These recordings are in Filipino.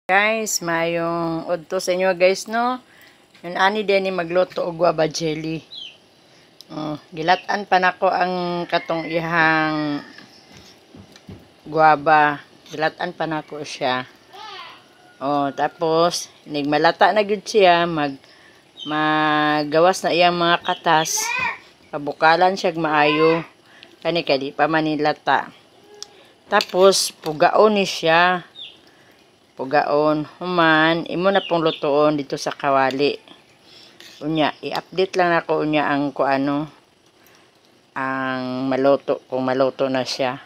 Guys, mayong udto sa inyo guys no. Yung ani din ni magluto og guava jelly. Gilatan pa nako ang katong ihang guava. Gilatan pa nako siya. Tapos nigmalata na gyud siya, magawas na iyang mga katas. Pabukalan siya maayo. Kani kadi pa manilata. Tapos pugaon ni siya. Pugaon, human, imo na pong lutoon dito sa kawali. Unya, i-update lang ako unya ang kuano, ang maluto, kung maluto na siya.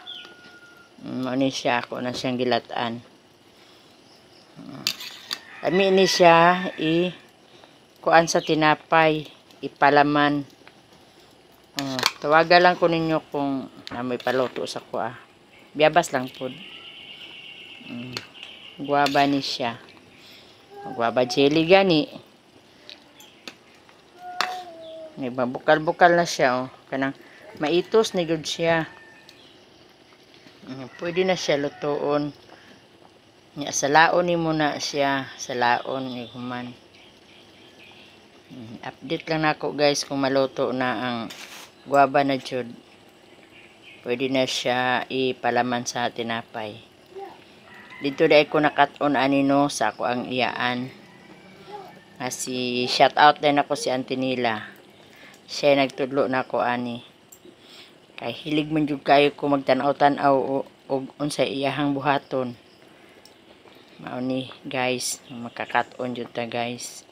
Ni siya, ako na siyang gilatan. Kami ni siya, kuan sa tinapay, ipalaman. Tawaga lang ko ninyo kung may paluto sa kuha. Biyabas lang po. Guava ni siya. Guava jelly gani. Bukal-bukal na siya. Kanang maitos ni gud siya. Pwede na siya lutoon. Salaon ni muna siya. Salaon ni human. Update lang nako guys kung maluto na ang guava na jud. Pwede na siya ipalaman sa tinapay. Dito dai ko nakat-on anino sa ako ang iyaan. Kasi shout out din ako si Auntie Nila. Siya nagtudlo na ako ani. Kay hilig man jud kayo ko magtanaw-tanaw og unsay iyahang buhaton. Mao ni guys, makakat-on jud ta guys.